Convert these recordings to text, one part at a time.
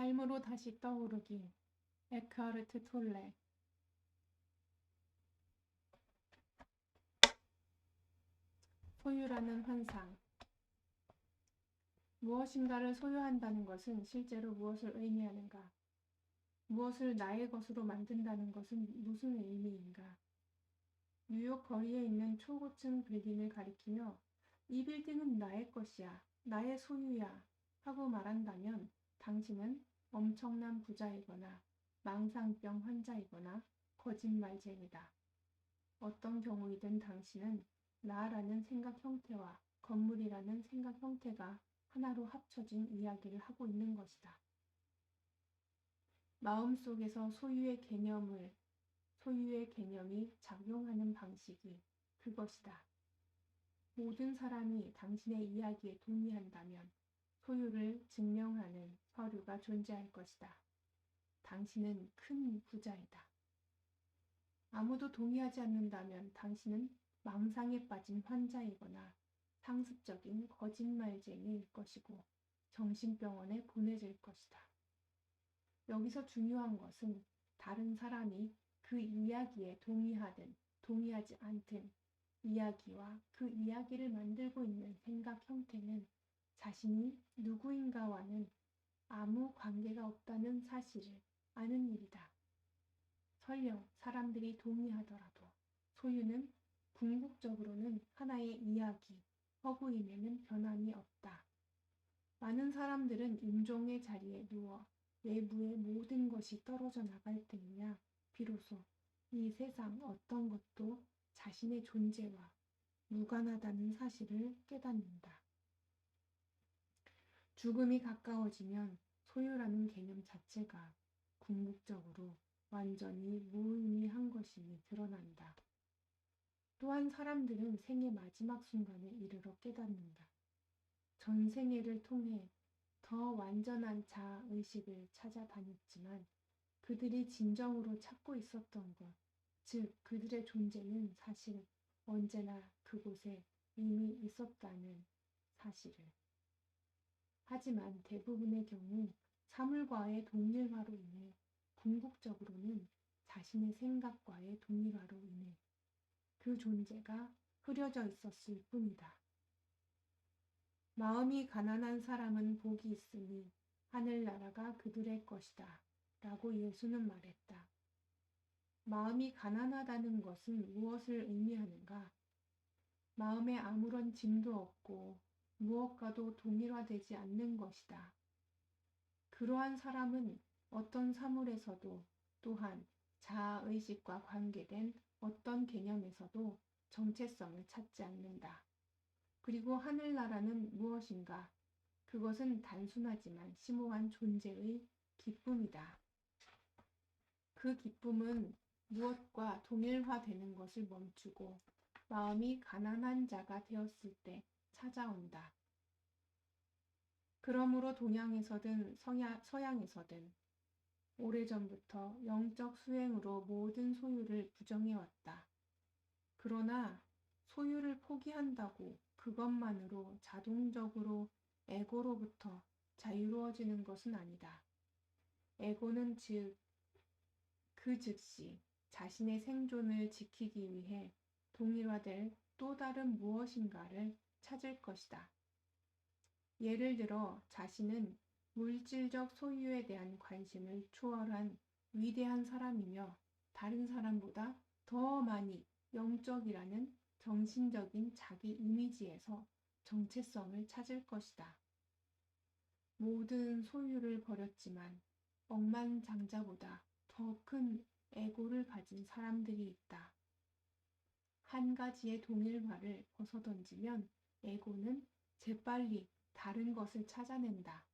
삶으로 다시 떠오르기. 에크하르트 톨레. 소유라는 환상. 무엇인가를 소유한다는 것은 실제로 무엇을 의미하는가? 무엇을 나의 것으로 만든다는 것은 무슨 의미인가? 뉴욕 거리에 있는 초고층 빌딩을 가리키며 이 빌딩은 나의 것이야, 나의 소유야 하고 말한다면 당신은 엄청난 부자이거나 망상병 환자이거나 거짓말쟁이다. 어떤 경우이든 당신은 나라는 생각 형태와 건물이라는 생각 형태가 하나로 합쳐진 이야기를 하고 있는 것이다. 마음속에서 소유의 개념이 작용하는 방식이 그것이다. 모든 사람이 당신의 이야기에 동의한다면 소유를 증명하는 서류가 존재할 것이다. 당신은 큰 부자이다. 아무도 동의하지 않는다면 당신은 망상에 빠진 환자이거나 상습적인 거짓말쟁이일 것이고 정신병원에 보내질 것이다. 여기서 중요한 것은 다른 사람이 그 이야기에 동의하든 동의하지 않든 이야기와 그 이야기를 만들고 있는 생각 형태는 자신이 누구인가와는 아무 관계가 없다는 사실을 아는 일이다. 설령 사람들이 동의하더라도 소유는 궁극적으로는 하나의 이야기, 허구임에는 변함이 없다. 많은 사람들은 임종의 자리에 누워 외부의 모든 것이 떨어져 나갈 때이냐 비로소 이 세상 어떤 것도 자신의 존재와 무관하다는 사실을 깨닫는다. 죽음이 가까워지면 소유라는 개념 자체가 궁극적으로 완전히 무의미한 것임이 드러난다. 또한 사람들은 생의 마지막 순간에 이르러 깨닫는다. 전생애를 통해 더 완전한 자아의식을 찾아다녔지만 그들이 진정으로 찾고 있었던 것, 즉 그들의 존재는 사실 언제나 그곳에 이미 있었다는 사실을. 하지만 대부분의 경우 사물과의 동일화로 인해 궁극적으로는 자신의 생각과의 동일화로 인해 그 존재가 흐려져 있었을 뿐이다. 마음이 가난한 사람은 복이 있으니 하늘나라가 그들의 것이다 라고 예수는 말했다. 마음이 가난하다는 것은 무엇을 의미하는가? 마음에 아무런 짐도 없고 무엇과도 동일화되지 않는 것이다. 그러한 사람은 어떤 사물에서도 또한 자아의식과 관계된 어떤 개념에서도 정체성을 찾지 않는다. 그리고 하늘나라는 무엇인가? 그것은 단순하지만 심오한 존재의 기쁨이다. 그 기쁨은 무엇과 동일화되는 것을 멈추고 마음이 가난한 자가 되었을 때 찾아온다. 그러므로 동양에서든 서양에서든 오래전부터 영적 수행으로 모든 소유를 부정해왔다. 그러나 소유를 포기한다고 그것만으로 자동적으로 에고로부터 자유로워지는 것은 아니다. 에고는 그 즉시 자신의 생존을 지키기 위해 동일화될 또 다른 무엇인가를 찾을 것이다. 예를 들어 자신은 물질적 소유에 대한 관심을 초월한 위대한 사람이며 다른 사람보다 더 많이 영적이라는 정신적인 자기 이미지에서 정체성을 찾을 것이다. 모든 소유를 버렸지만 억만장자보다 더 큰 에고를 가진 사람들이 있다. 한 가지의 동일화를 벗어던지면 에고는 재빨리 다른 것을 찾아낸다.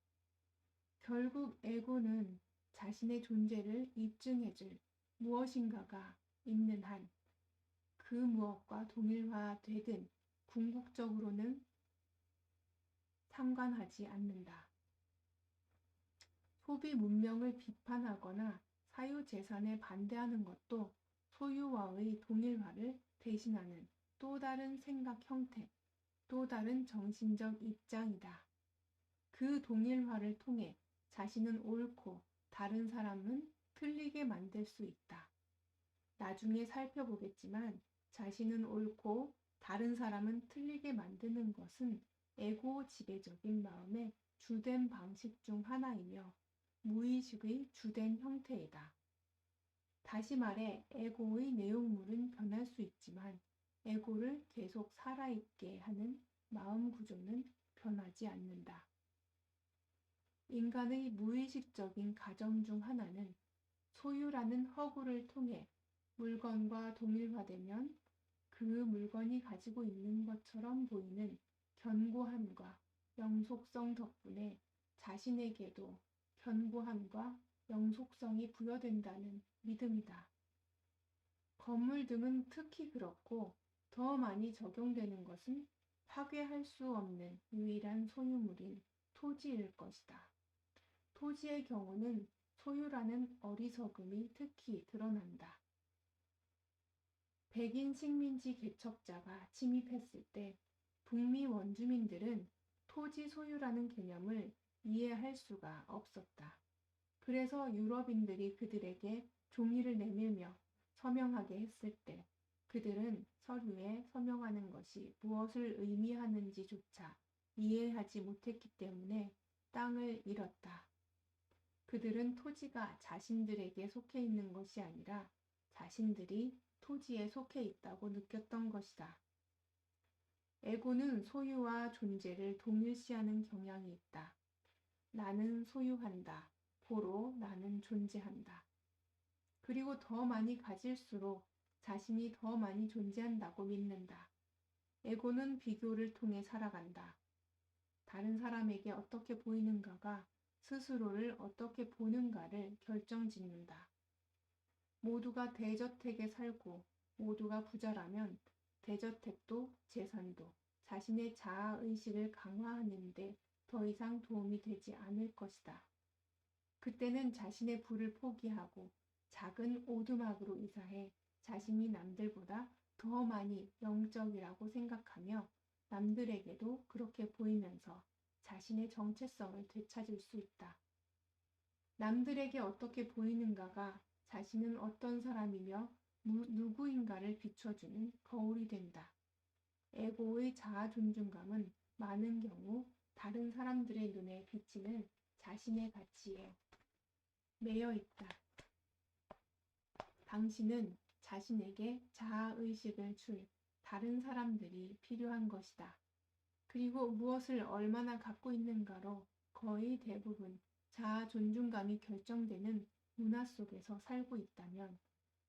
결국 에고는 자신의 존재를 입증해줄 무엇인가가 있는 한 그 무엇과 동일화되든 궁극적으로는 상관하지 않는다. 소비 문명을 비판하거나 사유재산에 반대하는 것도 소유와의 동일화를 대신하는 또 다른 생각 형태, 또 다른 정신적 입장이다. 그 동일화를 통해 자신은 옳고 다른 사람은 틀리게 만들 수 있다. 나중에 살펴보겠지만 자신은 옳고 다른 사람은 틀리게 만드는 것은 에고 지배적인 마음의 주된 방식 중 하나이며 무의식의 주된 형태이다. 다시 말해 에고의 내용물은 변할 수 있지만 에고를 계속 살아있게 하는 마음 구조는 변하지 않는다. 인간의 무의식적인 가정 중 하나는 소유라는 허구를 통해 물건과 동일화되면 그 물건이 가지고 있는 것처럼 보이는 견고함과 영속성 덕분에 자신에게도 견고함과 영속성이 부여된다는 믿음이다. 건물 등은 특히 그렇고 더 많이 적용되는 것은 파괴할 수 없는 유일한 소유물인 토지일 것이다. 토지의 경우는 소유라는 어리석음이 특히 드러난다. 백인 식민지 개척자가 침입했을 때 북미 원주민들은 토지 소유라는 개념을 이해할 수가 없었다. 그래서 유럽인들이 그들에게 종이를 내밀며 서명하게 했을 때 그들은 서류에 서명하는 것이 무엇을 의미하는지조차 이해하지 못했기 때문에 땅을 잃었다. 그들은 토지가 자신들에게 속해 있는 것이 아니라 자신들이 토지에 속해 있다고 느꼈던 것이다. 에고는 소유와 존재를 동일시하는 경향이 있다. 나는 소유한다. 고로 나는 존재한다. 그리고 더 많이 가질수록 자신이 더 많이 존재한다고 믿는다. 에고는 비교를 통해 살아간다. 다른 사람에게 어떻게 보이는가가 스스로를 어떻게 보는가를 결정짓는다. 모두가 대저택에 살고 모두가 부자라면 대저택도 재산도 자신의 자아의식을 강화하는 데 더 이상 도움이 되지 않을 것이다. 그때는 자신의 부를 포기하고 작은 오두막으로 이사해 자신이 남들보다 더 많이 영적이라고 생각하며 남들에게도 그렇게 보이면서 자신의 정체성을 되찾을 수 있다. 남들에게 어떻게 보이는가가 자신은 어떤 사람이며 누구인가를 비춰주는 거울이 된다. 에고의 자아 존중감은 많은 경우 다른 사람들의 눈에 비치는 자신의 가치에 매여 있다. 당신은 자신에게 자아의식을 줄 다른 사람들이 필요한 것이다. 그리고 무엇을 얼마나 갖고 있는가로 거의 대부분 자아 존중감이 결정되는 문화 속에서 살고 있다면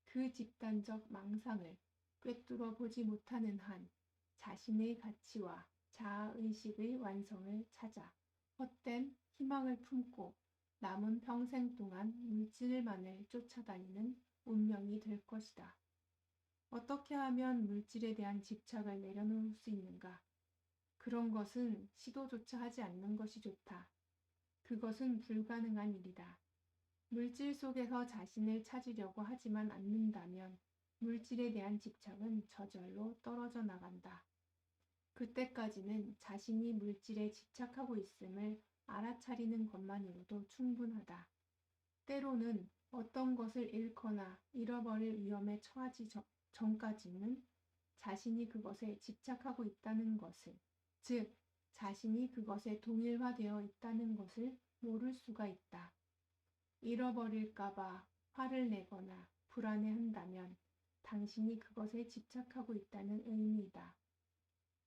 그 집단적 망상을 꿰뚫어 보지 못하는 한 자신의 가치와 자아의식의 완성을 찾아 헛된 희망을 품고 남은 평생 동안 물질만을 쫓아다니는 운명이 될 것이다. 어떻게 하면 물질에 대한 집착을 내려놓을 수 있는가? 그런 것은 시도조차 하지 않는 것이 좋다. 그것은 불가능한 일이다. 물질 속에서 자신을 찾으려고 하지만 않는다면 물질에 대한 집착은 저절로 떨어져 나간다. 그때까지는 자신이 물질에 집착하고 있음을 알아차리는 것만으로도 충분하다. 때로는 어떤 것을 잃거나 잃어버릴 위험에 처하지 전까지는 자신이 그것에 집착하고 있다는 것을, 즉 자신이 그것에 동일화되어 있다는 것을 모를 수가 있다. 잃어버릴까봐 화를 내거나 불안해한다면 당신이 그것에 집착하고 있다는 의미이다.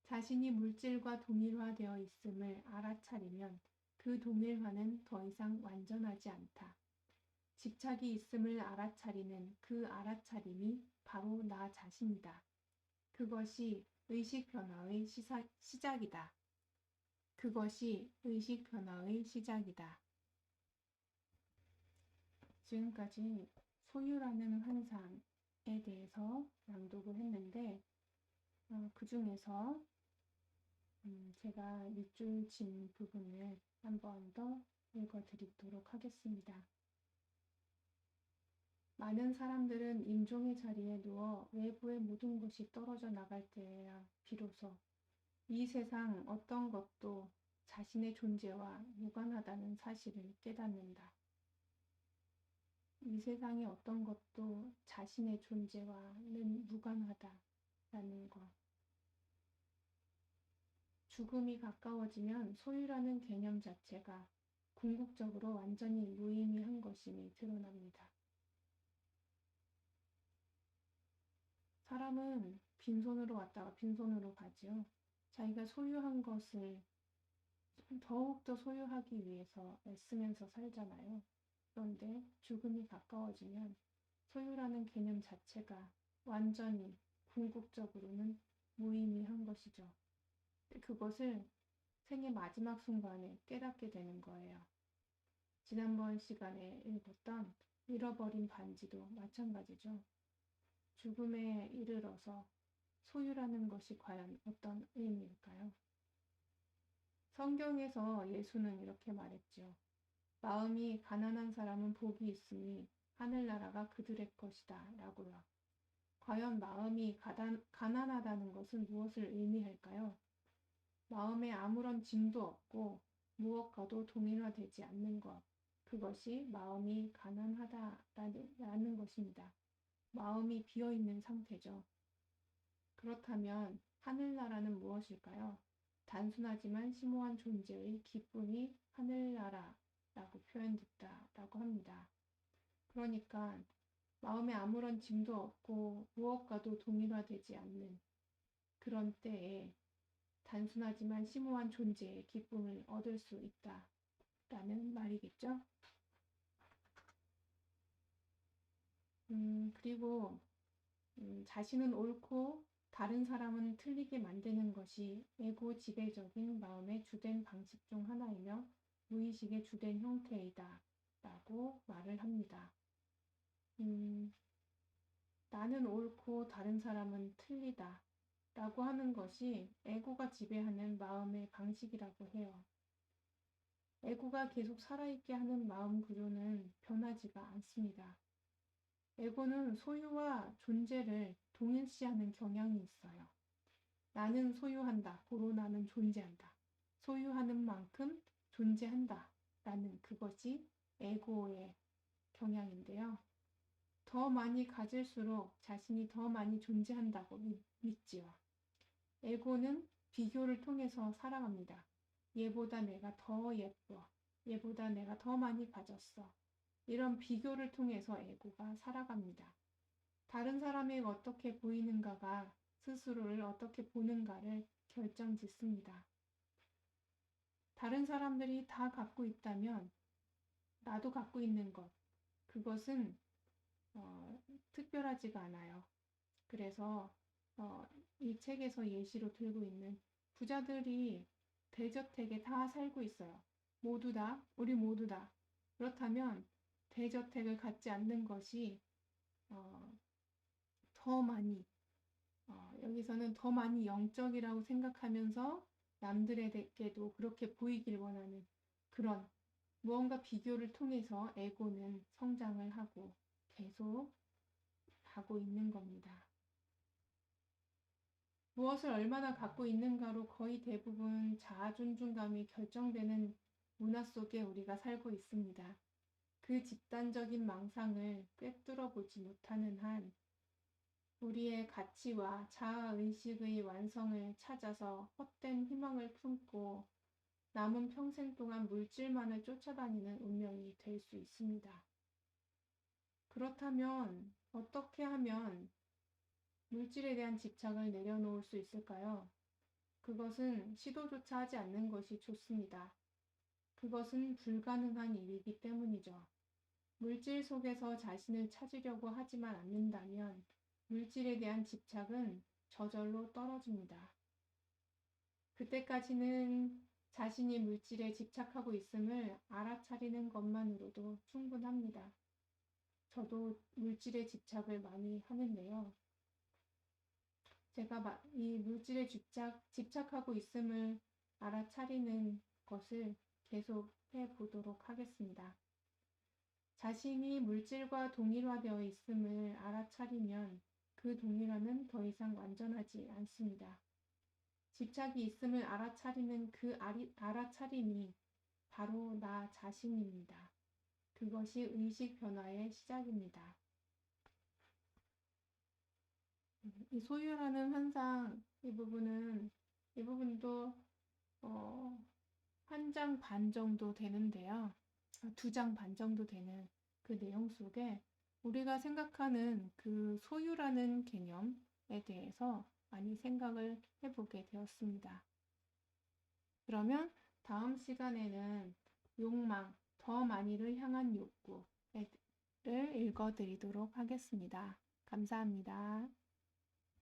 자신이 물질과 동일화되어 있음을 알아차리면 그 동일화는 더 이상 완전하지 않다. 집착이 있음을 알아차리는 그 알아차림이 바로 나 자신이다. 그것이 의식 변화의 시작이다. 그것이 의식 변화의 시작이다. 지금까지 소유라는 환상에 대해서 낭독을 했는데 그 중에서 제가 밑줄 친 부분을 한 번 더 읽어드리도록 하겠습니다. 많은 사람들은 임종의 자리에 누워 외부의 모든 것이 떨어져 나갈 때야 비로소 이 세상 어떤 것도 자신의 존재와 무관하다는 사실을 깨닫는다. 이 세상의 어떤 것도 자신의 존재와는 무관하다라는 것. 죽음이 가까워지면 소유라는 개념 자체가 궁극적으로 완전히 무의미한 것임이 드러납니다. 사람은 빈손으로 왔다가 빈손으로 가지요. 자기가 소유한 것을 더욱더 소유하기 위해서 애쓰면서 살잖아요. 그런데 죽음이 가까워지면 소유라는 개념 자체가 완전히 궁극적으로는 무의미한 것이죠. 그것을 생의 마지막 순간에 깨닫게 되는 거예요. 지난번 시간에 읽었던 잃어버린 반지도 마찬가지죠. 죽음에 이르러서 소유라는 것이 과연 어떤 의미일까요? 성경에서 예수는 이렇게 말했죠. 마음이 가난한 사람은 복이 있으니 하늘나라가 그들의 것이다 라고요. 과연 마음이 가난하다는 것은 무엇을 의미할까요? 마음에 아무런 짐도 없고 무엇과도 동일화되지 않는 것. 그것이 마음이 가난하다라는 것입니다. 마음이 비어있는 상태죠. 그렇다면 하늘나라는 무엇일까요? 단순하지만 심오한 존재의 기쁨이 하늘나라라고 표현됐다라고 합니다. 그러니까 마음에 아무런 짐도 없고 무엇과도 동일화되지 않는 그런 때에 단순하지만 심오한 존재의 기쁨을 얻을 수 있다라는 말이겠죠. 그리고 자신은 옳고 다른 사람은 틀리게 만드는 것이 에고 지배적인 마음의 주된 방식 중 하나이며 무의식의 주된 형태이다 라고 말을 합니다. 나는 옳고 다른 사람은 틀리다 라고 하는 것이 에고가 지배하는 마음의 방식이라고 해요. 에고가 계속 살아있게 하는 마음 구조는 변하지가 않습니다. 에고는 소유와 존재를 동일시하는 경향이 있어요. 나는 소유한다. 고로 나는 존재한다. 소유하는 만큼 존재한다. 라는 그것이 에고의 경향인데요. 더 많이 가질수록 자신이 더 많이 존재한다고 믿지요. 에고는 비교를 통해서 살아갑니다. 얘보다 내가 더 예뻐. 얘보다 내가 더 많이 가졌어. 이런 비교를 통해서 에고가 살아갑니다. 다른 사람이 어떻게 보이는가가 스스로를 어떻게 보는가를 결정짓습니다. 다른 사람들이 다 갖고 있다면 나도 갖고 있는 것, 그것은 특별하지가 않아요. 그래서 이 책에서 예시로 들고 있는 부자들이 대저택에 다 살고 있어요. 모두 다, 우리 모두 다. 그렇다면 대저택을 갖지 않는 것이 더 많이 여기서는 더 많이 영적이라고 생각하면서 남들에게도 그렇게 보이길 원하는 그런 무언가 비교를 통해서 에고는 성장을 하고 계속 하고 있는 겁니다. 무엇을 얼마나 갖고 있는가로 거의 대부분 자아 존중감이 결정되는 문화 속에 우리가 살고 있습니다. 그 집단적인 망상을 꿰뚫어 보지 못하는 한 우리의 가치와 자아의식의 완성을 찾아서 헛된 희망을 품고 남은 평생 동안 물질만을 쫓아다니는 운명이 될 수 있습니다. 그렇다면 어떻게 하면 물질에 대한 집착을 내려놓을 수 있을까요? 그것은 시도조차 하지 않는 것이 좋습니다. 그것은 불가능한 일이기 때문이죠. 물질 속에서 자신을 찾으려고 하지만 않는다면 물질에 대한 집착은 저절로 떨어집니다. 그때까지는 자신이 물질에 집착하고 있음을 알아차리는 것만으로도 충분합니다. 저도 물질에 집착을 많이 하는데요. 제가 이 물질에 집착하고 있음을 알아차리는 것을 계속 해보도록 하겠습니다. 자신이 물질과 동일화되어 있음을 알아차리면 그 동일화는 더 이상 완전하지 않습니다. 집착이 있음을 알아차리는 그 알아차림이 바로 나 자신입니다. 그것이 의식 변화의 시작입니다. 이 소유라는 환상, 이 부분도 한 장 반 정도 되는데요. 2장 반 정도 되는 그 내용 속에 우리가 생각하는 그 소유라는 개념에 대해서 많이 생각을 해보게 되었습니다. 그러면 다음 시간에는 욕망, 더 많이를 향한 욕구를 읽어드리도록 하겠습니다. 감사합니다.